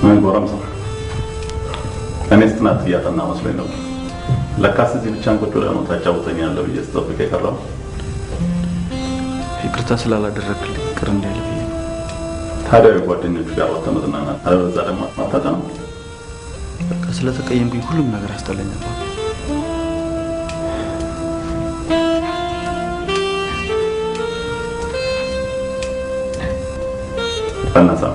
ምን ጎረምሳ እኔ ስናት ያጠና መስሎኝ ነው ለካስ እዚህ ብቻን ቁጭ ብለህ ነው ታጫውተኛለህ ብዬ ስጠብቅ የቀረው ይቅርታ ስላላደረክልኝ ቅር እንዳይልኝ ታዲያ ጓደኞቹ ጋር ወተመጥናና አለበዛ ደግሞ ማታጣም በቃ ስለተቀየምኩኝ ሁሉም ነገር ያስጠላኛል በእናትህ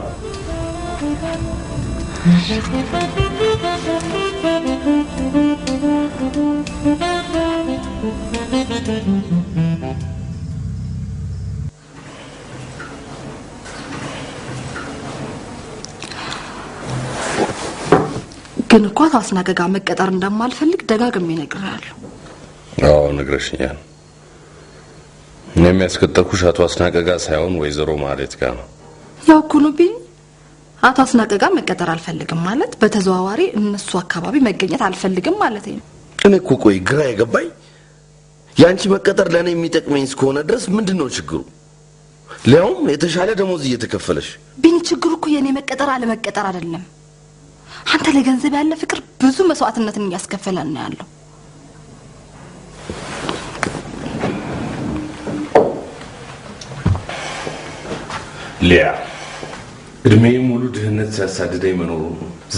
ግን እኮ ታስናገጋ መቀጠር እንደማልፈልግ ደጋግሜ ነግሬያለሁ። አዎ ነግረሽኛል። የሚያስከተልኩሽ አቶ አስናገጋ ሳይሆን ወይዘሮ ማለት ጋር ነው። ያው እኮ ነው ቢኝ አቶ አስናገጋ መቀጠር አልፈልግም ማለት በተዘዋዋሪ እነሱ አካባቢ መገኘት አልፈልግም ማለት ነው። እኔ እኮ ቆይ ግራ የገባኝ ያንቺ መቀጠር ለኔ የሚጠቅመኝ እስከሆነ ድረስ ምንድነው ችግሩ? ለያውም የተሻለ ደሞዝ እየተከፈለሽ ቢኝ ችግሩ እኮ የኔ መቀጠር አለ መቀጠር አይደለም። አንተ ለገንዘብ ያለ ፍቅር ብዙ መስዋዕትነትን ያስከፈለና ያለው ሊያ እድሜ ሙሉ ድህነት ሲያሳድደኝ መኖሩ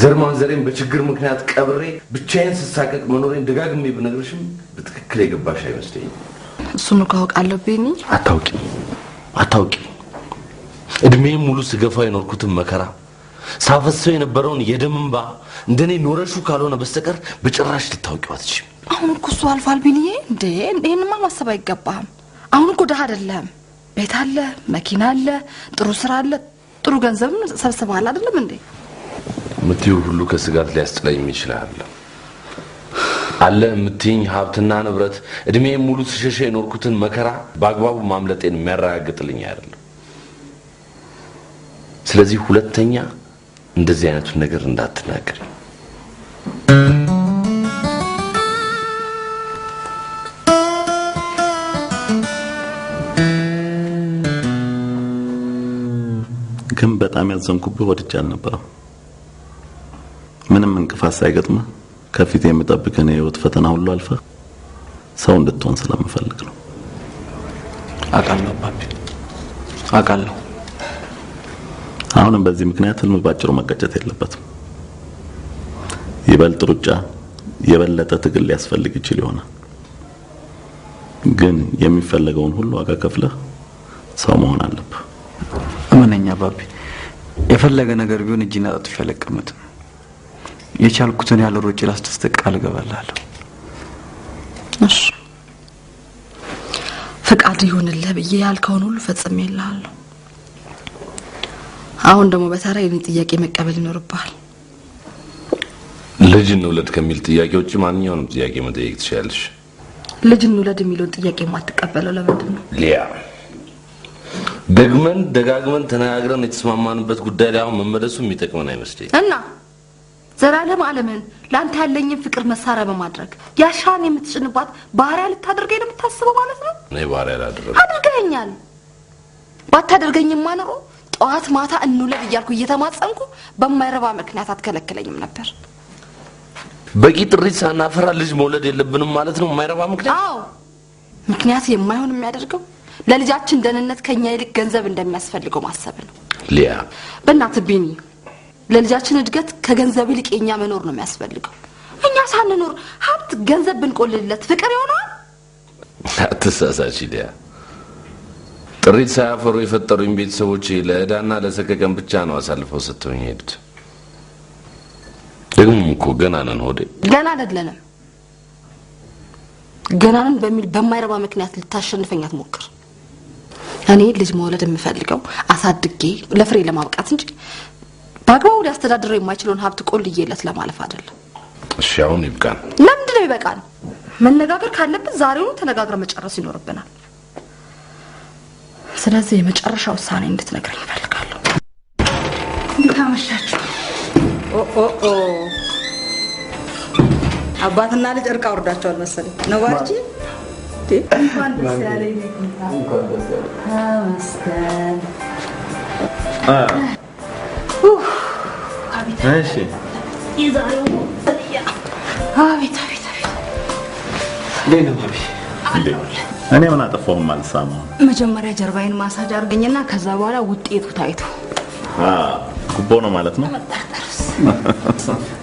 ዘርማን ዘሬን በችግር ምክንያት ቀብሬ ብቻዬን ስሳቀቅ መኖሬን ደጋግሜ ብነግርሽም በትክክል የገባሽ አይመስለኝም። እሱን ካውቃለሁ ቢኒ አታውቂ እድሜ ሙሉ ስገፋ የኖርኩትን መከራ ሳፈሰው የነበረውን የደም እንባ እንደኔ ኖረሹ ካልሆነ በስተቀር በጭራሽ ልታውቂው አትችይም። አሁን እኮ እሱ አልፏል ቢኒዬ እንዴ ይሄንማ ማሰብ አይገባም። አሁን እኮ ደሃ አይደለም ቤት አለ መኪና አለ ጥሩ ስራ አለ ጥሩ ገንዘብ ሰብስበሃል አይደለም እንዴ? ምትዩ ሁሉ ከስጋት ሊያስጥለኝ ይችላል አለ ምትኝ ሀብትና ንብረት እድሜ ሙሉ ስሸሸ የኖርኩትን መከራ በአግባቡ ማምለጤን የሚያረጋግጥልኝ አይደለም። ስለዚህ ሁለተኛ እንደዚህ አይነቱ ነገር እንዳትናገሪ። ግን በጣም ያዘንኩብህ ወድጄ አልነበረም። ምንም እንቅፋት ሳይገጥም ከፊት የምጠብቅህ የህይወት ፈተና ሁሉ አልፈህ ሰው እንድትሆን ስለምፈልግ ነው። አቃለሁ ባቢ አቃለሁ። አሁንም በዚህ ምክንያት ህልም ባጭሩ መቀጨት የለበትም። ይበልጥ ሩጫ የበለጠ ትግል ሊያስፈልግ ይችል ይሆናል። ግን የሚፈልገውን ሁሉ ዋጋ ከፍለህ ሰው መሆን አለብህ። እመነኛ ባቢ የፈለገ ነገር ቢሆን እጅና ጣት ይፈለቀመት የቻልኩትን ያለ ሮጭ ላስተስተቅ ቃል ገባላለሁ። እሺ ፍቃድ ይሁንልህ ብዬ ያልከውን ሁሉ ፈጽሜልሃለሁ። አሁን ደግሞ በተራ የኔ ጥያቄ መቀበል ይኖርብሃል። ልጅ እንውለድ ከሚል ጥያቄ ውጪ ማንኛውንም ጥያቄ መጠየቅ ትችያለሽ። ልጅ እንውለድ የሚለውን ጥያቄ ማትቀበለው ለምንድን ነው? ሊያ ደጋግመን ተነጋግረን የተስማማንበት ጉዳይ ላይ አሁን መመለሱ የሚጠቅመን አይመስለኝም። እና ዘላለም ዓለምን ላንተ ያለኝን ፍቅር መሳሪያ በማድረግ ያሻን የምትጭንባት ባሪያ ልታደርገኝ ነው የምታስበው ማለት ነው? እኔ ባሪያ አላደረግም። አድርገኛል። ባታደርገኝማ ኖሮ ጧት ማታ እንውለድ እያልኩ እየተማጸንኩ በማይረባ ምክንያት አትከለክለኝም ነበር። በቂ ጥሪት ሳናፈራ ልጅ መውለድ የለብንም ማለት ነው የማይረባ ምክንያት? አዎ ምክንያት የማይሆን የሚያደርገው ለልጃችን ደህንነት ከኛ ይልቅ ገንዘብ እንደሚያስፈልገው ማሰብ ነው። ሊያ በእናትህ ቢኒ ለልጃችን እድገት ከገንዘብ ይልቅ የኛ መኖር ነው የሚያስፈልገው። እኛ ሳንኖር ሀብት ገንዘብ ብንቆልልለት ፍቅር ይሆናል? አትሳሳች ሊያ። ጥሪት ሳያፈሩ የፈጠሩኝ ቤተሰቦቼ ለዕዳና ለሰቀቀን ብቻ ነው አሳልፈው ሰጥተውኝ ሄዱት። ደግሞ እኮ ገና ነን ሆዴ። ገና አይደለንም። ገና ነን በሚል በማይረባ ምክንያት ልታሸንፈኝ አትሞክር። እኔ ልጅ መውለድ የምፈልገው አሳድጌ ለፍሬ ለማብቃት እንጂ ባግባቡ ሊያስተዳድረው የማይችለውን ሀብት ቆልዬለት ለማለፍ አይደለም። እሺ አሁን ይብቃን። ለምንድን ነው ይበቃል? መነጋገር ካለብን ዛሬውኑ ተነጋግረን መጨረስ ይኖርብናል። ስለዚህ የመጨረሻ ውሳኔ እንድትነግረኝ እፈልጋለሁ። እንዴት አመሻችሁ? ኦ አባትና ልጅ እርቅ አውርዳቸዋል መሰለኝ ነው ባርቺ። እንኳን ደስ ያለኝ። እንኳን ደስ ያለኝ። አመስገን። አቤት እሺ ይዛው አቤት አቤት ለኔ ባቢ እኔ ምን አጠፋው ማልሳማው መጀመሪያ ጀርባዬን ማሳጅ አርገኝና ከዛ በኋላ ውጤቱ ታይቶ ጉቦ ነው ማለት ነው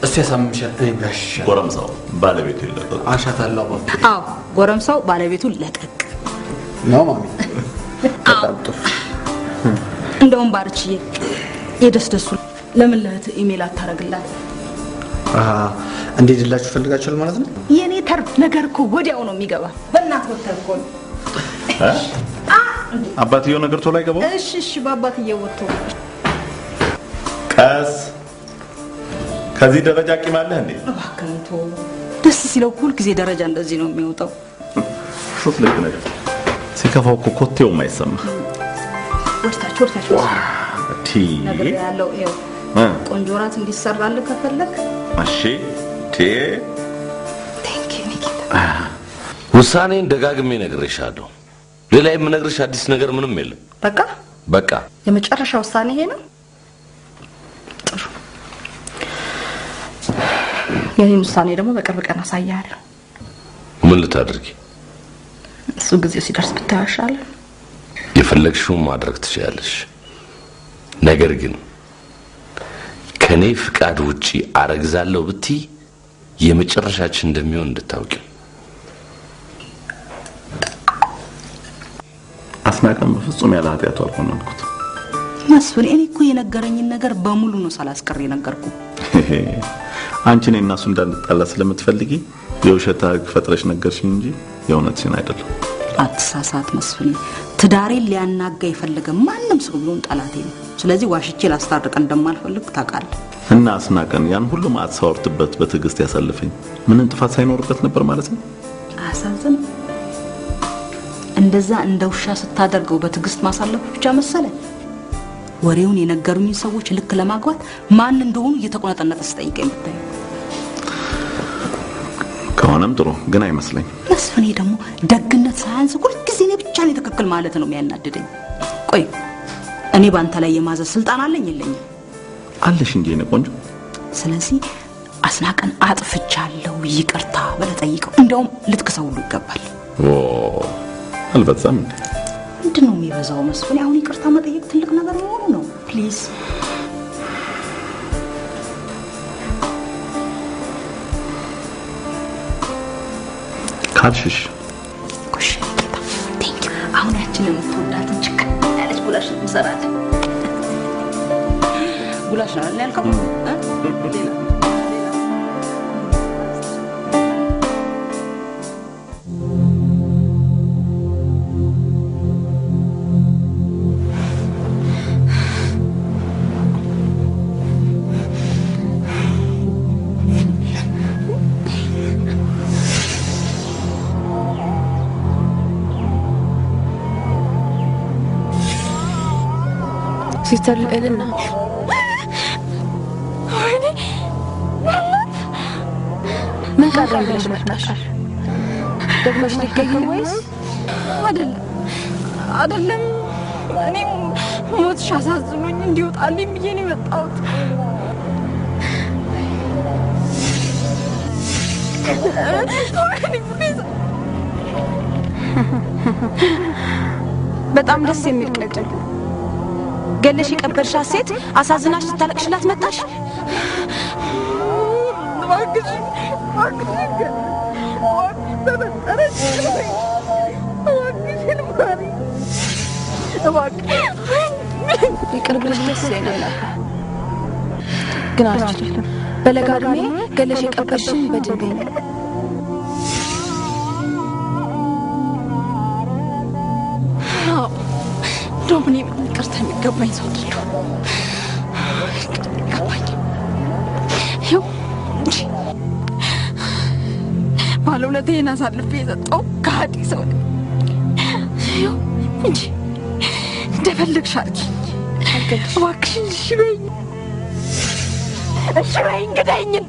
እስቲ ያሳምምሻት ጋሽ ጎረምሳው ባለቤቱ ይለቀቅ አሻታለሁ ባቢ አዎ ጎረምሳው ባለቤቱን ለቀቅ ነው ማሚ ተጣጣ እንደውም ባርችዬ የደስደሱ ለምን ለእህት ኢሜል አታረግላት እንዴድላችሁ ፈልጋችኋል ማለት ነው የኔ ተርፍ ነገር እኮ ወዲያው ነው የሚገባ በእናት ወተር እኮ አባትየው ነገር ቶሎ አይገባው እሺ በአባትየው ወጥቶ ቀስ ከዚህ ደረጃ ቂማለህ እንዴ እባክህንቶ ደስ ሲለው ሁሉ ጊዜ ደረጃ እንደዚህ ነው የሚወጣው ሹፍ ልክ ነገር ሲከፋው እኮ ኮቴው ማይሰማ ወርታችሁ ቲ ነገር ያለው ይው ቆንጆራት እንዲሰራልህ ከፈለክ እሺ ቴንክ ዩ ኒኪታ ውሳኔን ደጋግሜ ነግሬሻለሁ ሌላ የምነግርሽ አዲስ ነገር ምንም የለም በቃ የመጨረሻ ውሳኔ ይሄ ነው ጥሩ የኔን ውሳኔ ደግሞ በቅርብ ቀን አሳያለሁ ምን ልታደርጊ እሱ ጊዜው ሲደርስ ብታያሻል የፈለግሽውን ማድረግ ትችያለሽ ነገር ግን ከኔ ፍቃድ ውጪ አረግዛለሁ ብቲ የመጨረሻችን እንደሚሆን እንድታውቂ አስናቀም በፍጹም ያለ ኃጢያቱ አልሆነልኩት መስፍን እኔ እኮ የነገረኝን ነገር በሙሉ ነው ሳላስቀር የነገርኩ አንቺ ነኝ እናሱ እንዳንጣላ ስለምትፈልጊ የውሸት ታሪክ ፈጥረሽ ነገርሽኝ እንጂ የእውነት ሲን አይደለም አትሳሳት መስፍን ትዳሬን ሊያናጋ የፈለገ ማንንም ሰው ቢሆን ጠላቴ ነው ስለዚህ ዋሽቼ ላስታርቅ እንደማልፈልግ ታውቃለህ እና አስናቀን ያን ሁሉ ማጽፋውርትበት በትግስት ያሳልፈኝ ምንም ጥፋት ሳይኖርበት ነበር ማለት ነው አሳዘን እንደዛ እንደውሻ ስታደርገው በትግስት ማሳለፍ ብቻ መሰለ ወሬውን የነገሩኝ ሰዎች ልክ ለማግባት ማን እንደሆኑ እየተቆነጠነጠ ስጠይቀኝ ብታይ ከሆነም ጥሩ ግን አይመስለኝ መስፍኔ ደግሞ ደግነት ሳያንስ ሁሉ ጊዜ ነው ብቻ ነው ተከክል ማለት ነው የሚያናድደኝ ቆይ እኔ ባንተ ላይ የማዘዝ ስልጣን አለኝ የለኝም አለሽ እንጂ እኔ ቆንጆ ስለዚህ አስናቀን አጥፍቻለሁ ይቅርታ በለጠይቀው እንደውም ልትከሰው ሁሉ ይገባል አልበዛም ምንድነው የሚበዛው መስፍኔ አሁን ይቅርታ መጠየቅ ትልቅ ነገር ነው ፕሊዝ ካልሽሽ ኩሽ ጌታ ቴንክ ዩ አሁን ያችን የምትወዳት ችክ ያለች ጉላሽ እንሰራለን ጉላሽ ነው ያልከው ሌላ ሲስተር ልዕልና ወይኔ ምን ቀረኝ ብለሽ መጣሽ ደግመሽ ልትገኝ ወይስ አይደለም እኔ ሞትሽ አሳዝኖኝ እንዲወጣልኝ ብዬ ነው የመጣሁት በጣም ደስ የሚል ቅንጭል ገለሽ የቀበርሻት ሴት አሳዝናሽ ስታለቅሽላት መጣሽ ማግሽ በመጠረሽ ይቅር ብለሽ ደስ ይለኛል ግን አልችልም በለጋ ዕድሜ ገለሽ የቀበርሽን በድንጋይ ዶምኒ ይቅርታ የሚገባኝ ሰው አይደለሁ ይገባኝ ይኸው ባለውለታዬን አሳልፌ የሰጠው ከሃዲ ሰው ነኝ ይኸው እንጂ እንደፈለግሽ አድርጊኝ እባክሽን እሺ በይኝ ግዳኝና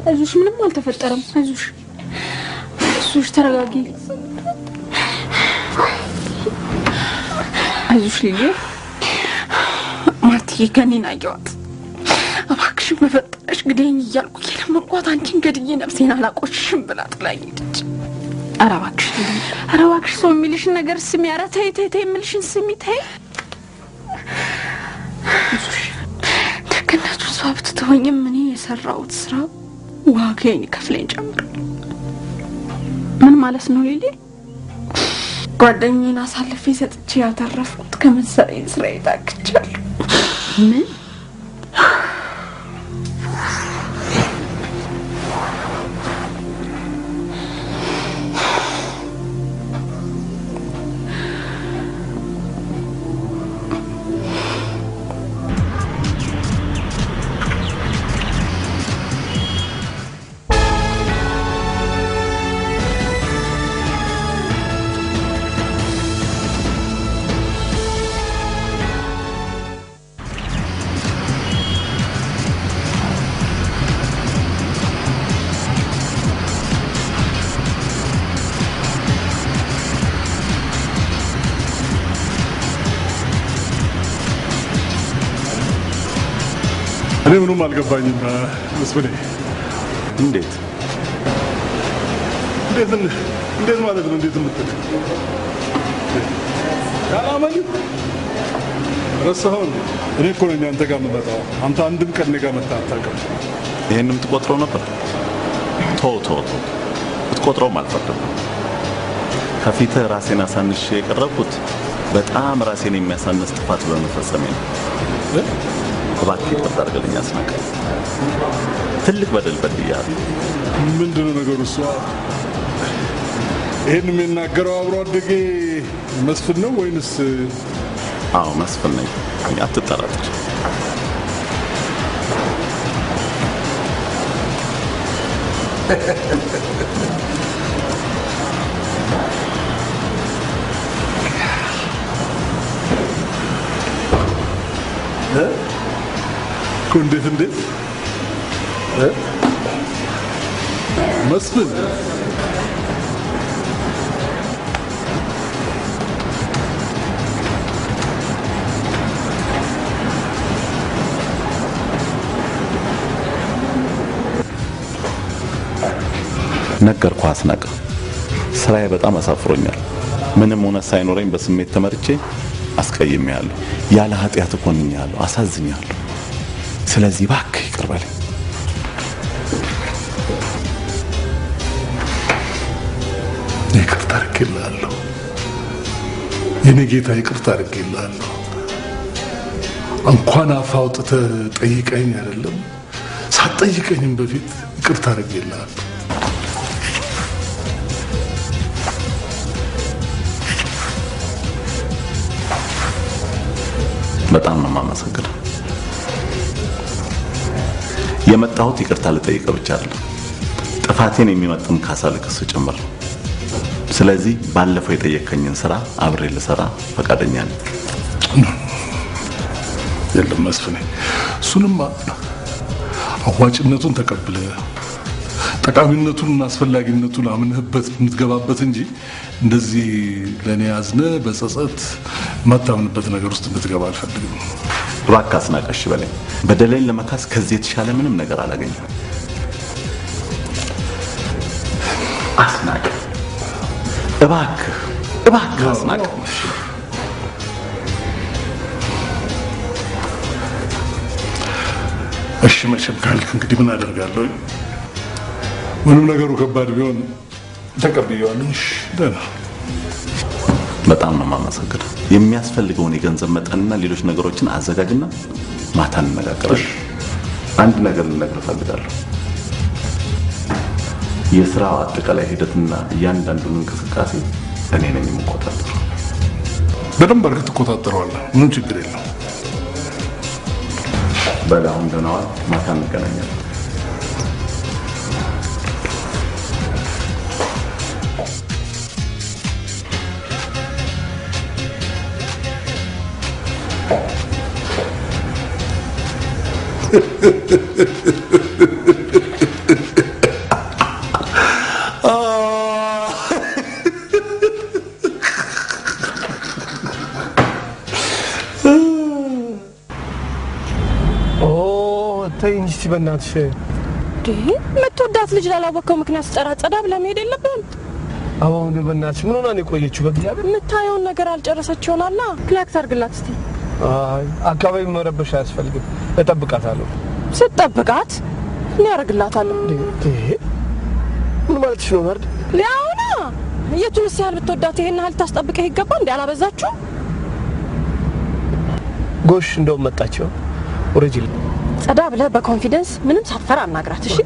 አይዞሽ ምንም አልተፈጠረም አይዞሽ ተረጋጊ አይዞሽ ሊሊ ማርትዬ ከኔን አየዋት እባክሽ በፈጠረሽ ግዴኝ እያልኩ የለመንኳት አንቺን ገድዬ ነፍሴን አላቆሽሽም ብላ ጥላኝ ሄደች ኧረ እባክሽ ሰው የሚልሽን ነገር ስሚ ኧረ ተይ የሚልሽን ስሚ ተይ ደግነቱን ሰው ብትተወኝም እኔ የሰራሁት ስራ ዋጋዬን ከፍለኝ ጨምር ምን ማለት ነው ሊሊ ጓደኛዬን አሳልፌ ሰጥቼ ያተረፍኩት ከመሰለኝ ስራዬ ታክቻለሁ ምን እኔ ምንም አልገባኝም መስፍኔ እንዴት ማለት ነው እንዴት ምትል ያላመኝ ረሳኸው እኔ እኮ ነኝ አንተ ጋር የምመጣው አንተ አንድም ቀን እኔ ጋር መጣህ አታውቅም ይሄንም ትቆጥረው ነበር ቶ ትቆጥረውም አልፈርድም ከፊትህ ራሴን አሳንሼ የቀረብኩት በጣም ራሴን የሚያሳንስ ጥፋት በመፈጸሜ ነው እባክህ ይቅርታ አድርግልኝ አስናቀ ትልቅ በደል በድያለሁ ምንድነው ነገሩ እሷ ይሄን የሚናገረው አብሮ አደጌ መስፍን ነው ወይንስ አዎ መስፍን ነኝ አትጠራጠር እንዴት መስፍን ነገርኩ አስናቀ ስራዬ በጣም አሳፍሮኛል ምንም ሆነ ሳይኖረኝ በስሜት ተመርጬ አስቀይሜያለሁ ያለ ኃጢያት ኮንኛለሁ አሳዝኛለሁ ስለዚህ እባክህ ይቅር በለኝ ይቅርታ አድርጌልሃለሁ የኔ ጌታ ይቅርታ አድርጌልሃለሁ እንኳን አፍ አውጥተህ ጠይቀኝ አይደለም ሳትጠይቀኝም በፊት ይቅርታ አድርጌልሃለሁ በጣም ነው የማመሰግነው የመጣሁት ይቅርታ ልጠይቅ ብቻ አይደለም ጥፋቴን የሚመጥን ካሳ ልክስ ጭምር ስለዚህ ባለፈው የጠየቀኝን ስራ አብሬ ልሰራ ፈቃደኛ ነኝ የለም መስፍኔ እሱንም አዋጭነቱን ተቀብለ ጠቃሚነቱንና አስፈላጊነቱን አምነህበት የምትገባበት እንጂ እንደዚህ ለኔ ያዝነ በጸጸት ማታምንበት ነገር ውስጥ እንድትገባ አልፈልግም እባክህ አስናቀሽ በለኝ በደሌን ለመካስ ከዚህ የተሻለ ምንም ነገር አላገኘም አስናቀ እባክህ አስናቀ እሺ መቼም ካልክ እንግዲህ ምን አደርጋለሁ ምንም ነገሩ ከባድ ቢሆን ተቀብያለሁ እሺ ደህና በጣም ነው የማመሰግነው የሚያስፈልገውን የገንዘብ መጠንና ሌሎች ነገሮችን አዘጋጅና ማታ እንነጋገራለን አንድ ነገር ልነግርህ ፈልጋለሁ የሥራው አጠቃላይ ሂደትና እያንዳንዱን እንቅስቃሴ እኔ ነኝ የምቆጣጠረው በደንብ አድርገህ ትቆጣጠረዋለህ ምንም ችግር የለም በላሁን ደህና ዋል ማታ እንገናኛለን በእናትሽ የምትወዳት ልጅ ላላወቀው ምክንያት ጸዳ ብላ መሄድ የለብህም። አሁን በእናትሽ ምን ሆና ነው የቆየችው? በእግዚአብሔር የምታየውን ነገር አልጨረሰች ይሆናላ። ፕላክ ታርግላት እስቲ። አይ አካባቢ መረበሽ አያስፈልግም። እጠብቃታለሁ። ስትጠብቃት እኔ ያደርግላታለሁ። ምን ማለትሽ ነው ማርድ? ያውና የቱንስ ያህል ብትወዳት ይሄን ያህል ታስጠብቀህ ይገባ እንዴ? አላበዛችሁ? ጎሽ እንደው መጣችው ኦሬጂ ጸዳ ብለህ በኮንፊደንስ ምንም ሳትፈራ አናግራት። እሺ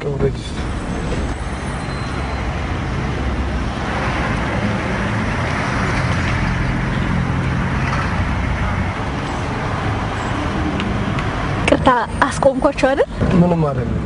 ቅርታ አስቆምኳቸው አይደል? ምንም አይደለም።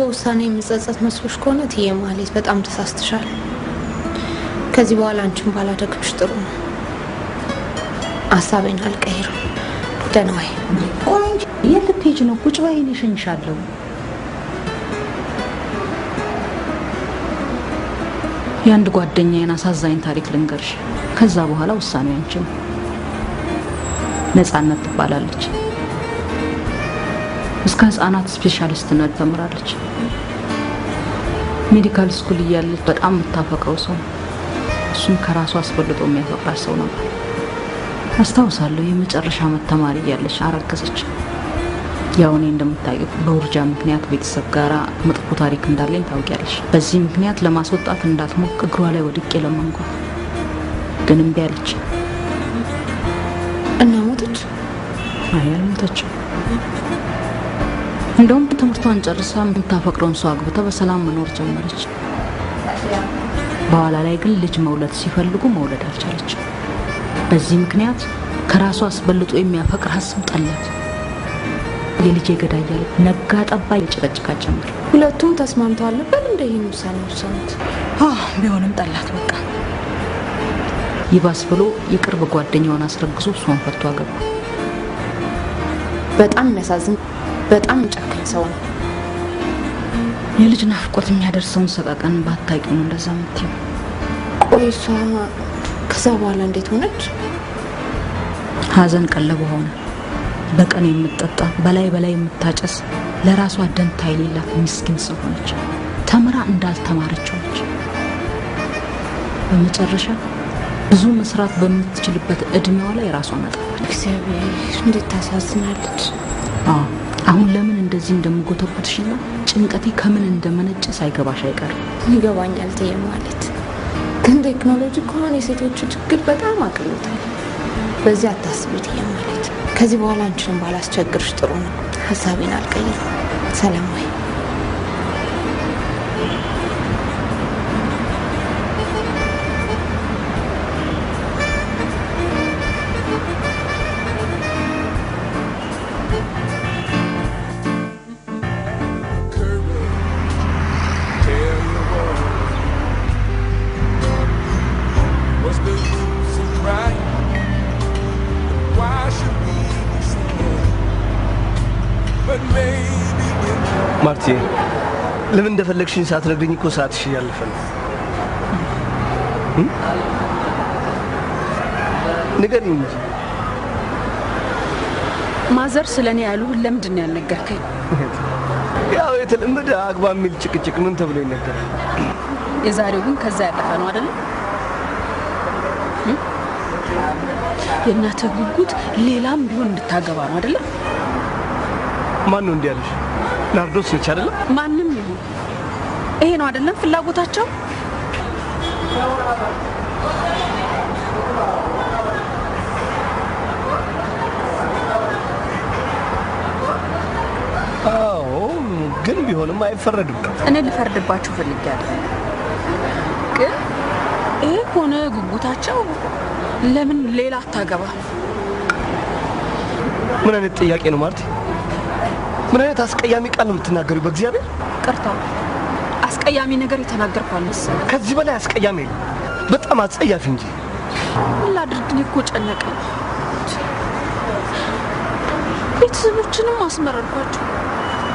በውሳኔ የምጸጸት መስሎሽ ከሆነ ትዬ ማለት በጣም ተሳስተሻል። ከዚህ በኋላ አንቺን ባላደግምሽ ጥሩ ነው። ሀሳቤን አልቀይርም። ደህና ዋይ። ቆይ የት ልትሄጂ ነው? ቁጭ በይ፣ እኔ እሸኝሻለሁ። የአንድ ጓደኛዬን አሳዛኝ ታሪክ ልንገርሽ። ከዛ በኋላ ውሳኔው አንቺ ነው። ነፃነት ትባላለች። እስከ ህፃናት ስፔሻሊስት ነርስ ተምራለች። ሜዲካል ስኩል እያለች በጣም የምታፈቅረው ሰው እሱን ከራሷ አስበልጦ የሚያፈቅራት ሰው ነበር። አስታውሳለሁ የመጨረሻ ዓመት ተማሪ እያለች አረገዘች። ያው እኔ እንደምታውቂው በውርጃ ምክንያት ቤተሰብ ጋር መጥፎ ታሪክ እንዳለኝ ታውቂያለሽ። በዚህ ምክንያት ለማስወጣት እንዳትሞክ እግሯ ላይ ወድቄ ለመንኳት፣ ግን እምቢ አለች እና ሞተች። አይ አልሞተችም። እንደውም ትምህርቷን ጨርሳ የምታፈቅረውን ሰው አግብታ በሰላም መኖር ጀመረች። በኋላ ላይ ግን ልጅ መውለድ ሲፈልጉ መውለድ አልቻለች። በዚህ ምክንያት ከራሷ አስበልጦ የሚያፈቅር ሀሳብ ጠላት። የልጄ ገዳይ ያለ ነጋ ጠባ የጭቅጭቃ ጀመር። ሁለቱም ተስማምተዋል ነበር እንደ ይሄን ውሳኔ ወሰኑት። ቢሆንም ጠላት በቃ። ይባስ ብሎ የቅርብ ጓደኛውን አስረግዞ እሷን ፈቶ አገባ። በጣም የሚያሳዝን በጣም ጨካኝ ሰው ነው። የልጅ ናፍቆት የሚያደርሰውን ሰቀቀን ባታውቂው ነው እንደዛ የምትይው። ቆይ እሷ ከዛ በኋላ እንዴት ሆነች? ሀዘን ቀለብ ሆነ። በቀን የምትጠጣ በላይ የምታጨስ ለራሷ ደንታ የሌላት ምስኪን ሰው ሆነች። ተምራ እንዳልተማረች ሆነች። በመጨረሻ ብዙ መስራት በምትችልበት እድሜዋ ላይ ራሷን አጠፋች። እግዚአብሔር እንዴት ታሳዝናለች። አሁን ለምን እንደዚህ እንደምጎተጉትሽና ጭንቀቴ ከምን እንደመነጨ ሳይገባሽ አይቀርም። ይገባኛል ትዬ ማለት ግን ቴክኖሎጂ ከሆነ የሴቶቹ ችግር በጣም አቅሎታል። በዚህ አታስቢ ትዬ ማለት ከዚህ በኋላ አንቺን ባላስቸግርሽ ጥሩ ነው። ሀሳቤን አልቀይርም። ሰላም ወይ። ማርቲ ለምን እንደፈለግሽኝ ሳትነግሪኝ እኮ ሰዓትሽ እያለፈ ነው። ንገሪኝ እንጂ። ማዘር ስለኔ ያሉ ለምንድን ነው ያልነገርከኝ? ያው የተለመደ አግባ የሚል ጭቅጭቅ ምን ተብሎ ይነገራል? የዛሬው ግን ከዛ ያለፈ ነው አይደል? የእናትህ ጉጉት ሌላም ቢሆን እንድታገባ ነው አይደል? ማን ነው እንዲያለሽ? ናርዶስ ነች አይደል? ማንም ይሁን ይሄ ነው አይደለም ፍላጎታቸው? አዎ ግን ቢሆንም አይፈረድም። እኔ ልፈርድባችሁ ፈልጋለሁ። ግን ይሄ ሆነ ጉጉታቸው ለምን ሌላ አታገባ? ምን አይነት ጥያቄ ነው ማርቲ? ምን አይነት አስቀያሚ ቃል ነው የምትናገሪው? በእግዚአብሔር ቅርታ፣ አስቀያሚ ነገር የተናገርኩ አልመሰለኝም። ከዚህ በላይ አስቀያሚ የለም። በጣም አጸያፊ እንጂ። ምን ላድርግ? እኔ እኮ ጨነቀኝ። ቤተሰቦችንም አስመረርኳቸው።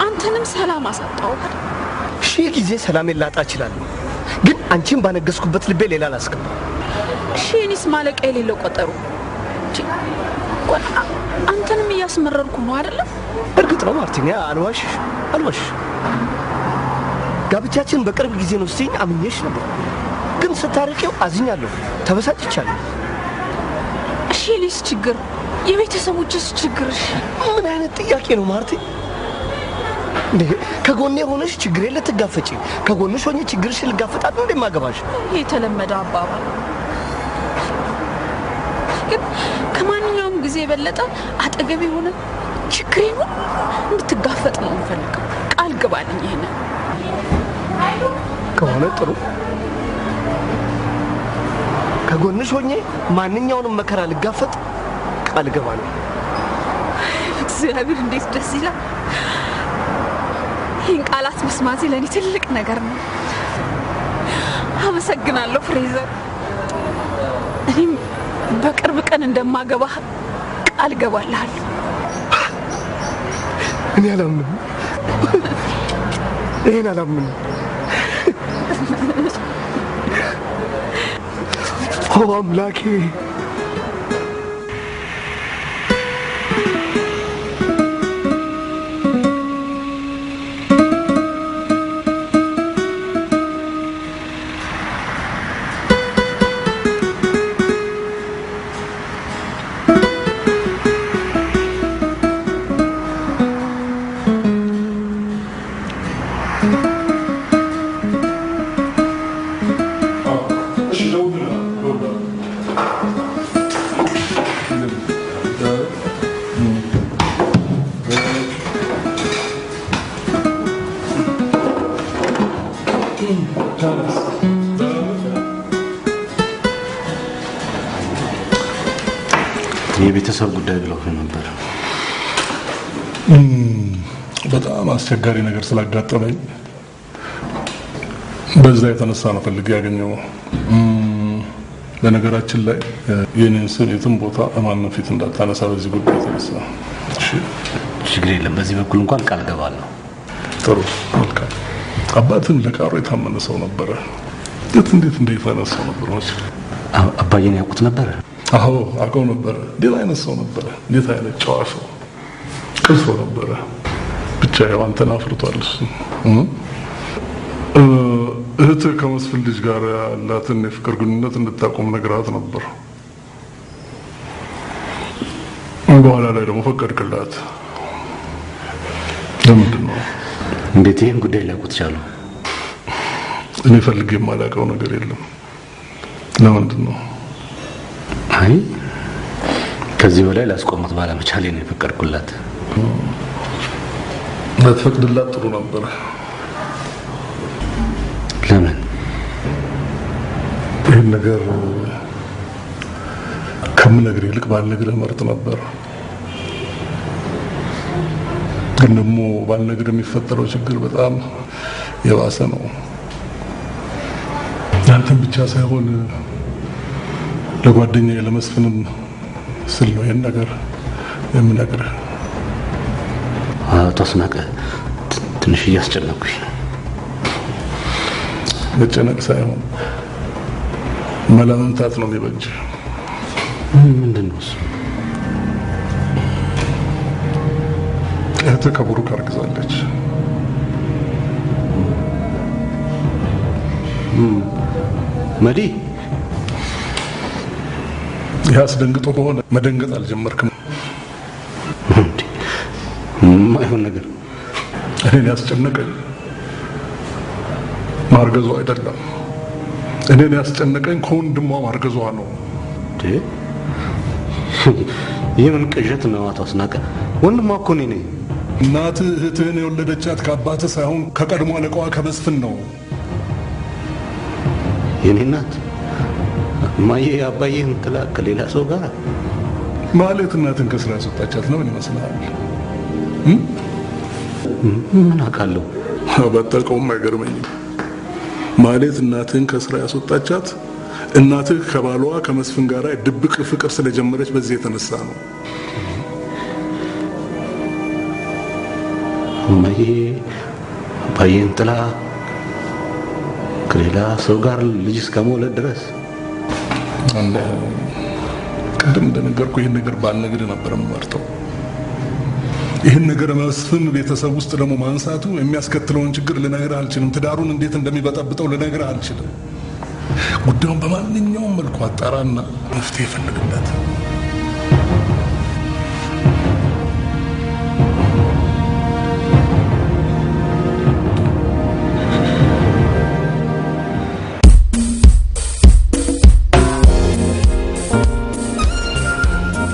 አንተ አንተንም ሰላም አሳጣው አይደል? ሺህ ጊዜ ሰላም ላጣ እችላለሁ፣ ግን አንቺን ባነገስኩበት ልቤ ሌላ አላስገባ። እሺ እኔስ ማለቂያ የሌለው ቆጠሩ። አንተንም እያስመረርኩ ነው አይደል? እርግጥ ነው ማርቲን፣ አልዋሽ ጋብቻችን በቅርብ ጊዜ ነው ሲኝ አምኜሽ ነበር፣ ግን ስታርቂው አዝኛለሁ፣ ተበሳጭቻለሁ። እሺ ሊስ ችግር የቤተሰቦችስ ችግርሽ ምን አይነት ጥያቄ ነው ማርቲን? ከጎኔ ሆነሽ ችግሬን ልትጋፈጪ፣ ከጎንሽ ሆኜ ችግርሽን ልጋፈጣት እንዴ ማገባሽ? ይሄ የተለመደ አባባል፣ ግን ከማንኛውም ጊዜ የበለጠ አጠገቤ ሆነ ችግሬን እንድትጋፈጥ ነው የምፈልገው። ቃል ግባልኝ። ይሄን ከሆነ ጥሩ፣ ከጎንሽ ሆኜ ማንኛውንም መከራ ልጋፈጥ ቃል ገባለሁ። እግዚአብሔር እንዴት ደስ ይላል! ይህን ቃላት መስማቴ ለእኔ ትልቅ ነገር ነው። አመሰግናለሁ ፍሬዘር። እኔም በቅርብ ቀን እንደማገባህ ቃል ገባልሃለሁ። እኔ አላምንም፣ ይሄን አላምንም። ኦ አምላኬ! የቤተሰብ ጉዳይ ብለው ነበር። በጣም አስቸጋሪ ነገር ስላጋጠመኝ በዛ የተነሳ ነው ፈልጌ ያገኘው። ለነገራችን ላይ የኔን ስም የትም ቦታ ማንም ፊት እንዳታነሳ በዚህ ጉዳይ የተነሳ። እሺ ችግር የለም። በዚህ በኩል እንኳን ቃል ገባለሁ። ጥሩ መልካም። አባትን ለቃሩ የታመነ ሰው ነበረ። እንዴት እንደይፈነሰው ነበር ነው? አባዬን ያውቁት ነበር? አዎ አውቀው ነበር። እንዴት አይነት ሰው ነበረ! እንዴት አይነት ጨዋ ሰው፣ ቅን ሰው ነበረ። ብቻ ያው አንተን አፍርቷል እሱ። እህት ከመስፍን ልጅ ጋር ያላትን የፍቅር ግንኙነት እንድታቆም ነግራት ነበር። በኋላ ላይ ደግሞ ፈቀድክላት። ለምንድን ነው? እንዴት ይህን ጉዳይ ሊያውቁት ቻሉ? እኔ ፈልጌ የማላውቀው ነገር የለም። ለምንድን ነው? አይ ከዚህ በላይ ላስቆሙት ባለመቻሌ ነው የፈቀድኩላት። ባትፈቅድላት ጥሩ ነበር። ለምን? ይህን ነገር ከምነግርህ ይልቅ ባልነግርህ መርጥ ነበር። ግን ደግሞ ባልነግርህ የሚፈጠረው ችግር በጣም የባሰ ነው። አንተን ብቻ ሳይሆን ለጓደኛዬ ለመስፍንም ስል ነው ይህን ነገር የምነግርህ። አቶ አስናቀ ትንሽ እያስጨነቁኝ ነው። መጨነቅ ሳይሆን መላ መምታት ነው የሚበጅ። ምንድን ነው እሱ? እህትህ ከብሩክ አርግዛለች። መዲ ያስደንግጦ ከሆነ መደንገጥ አልጀመርክም? ማይሆን ነገር እኔን ያስጨነቀኝ ማርገዟ አይደለም። እኔን ያስጨነቀኝ ከወንድሟ ማርገዟ ነው። ይህ ምን ቅዠት ነው አቶ አስናቀ? ወንድሟ እኮ እኔ ነኝ። እናትህ እህትህን የወለደቻት ከአባትህ ሳይሆን ከቀድሞ አለቃዋ ከመስፍን ነው። የኔ እናት ማየ አባዬን ጥላ ከሌላ ሰው ጋር ማለት እናትን ከስራ ያስወጣቻት ለምን ይመስልሃል? ምን አውቃለሁ? ባታውቀውም አይገርመኝም። ማለት እናትን ከስራ ያስወጣቻት እናትህ ከባሏ ከመስፍን ጋር ድብቅ ፍቅር ስለጀመረች በዚህ የተነሳ ነው። ማየ አባዬን ጥላ ከሌላ ሰው ጋር ልጅ እስከመውለድ ድረስ ቅድም እንደነገርኩ ይሄን ነገር ባልነግር ነበር የምመርጠው። ይሄን ነገር መስፍን ቤተሰብ ውስጥ ደግሞ ማንሳቱ የሚያስከትለውን ችግር ልነግርህ አልችልም። ትዳሩን እንዴት እንደሚበጠብጠው ልነግርህ አልችልም። ጉዳዩን በማንኛውም መልኩ አጣራና መፍትሄ ፈልግለት።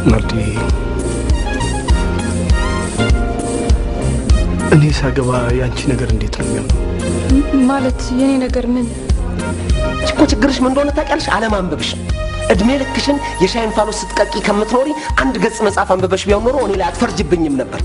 ናርዲ እኔ ሳገባ ያንቺ ነገር እንዴት ነው የሚሆነው? ማለት የኔ ነገር ምን እኮ ችግርሽ ምን እንደሆነ ታውቂያለሽ? አለማንበብሽ። እድሜ ልክሽን የሻይን ፋሎስ ስትቀቂ ከምትኖሪ አንድ ገጽ መጽሐፍ አንብበሽ ቢሆን ኖሮ እኔ ላይ አትፈርጅብኝም ነበር።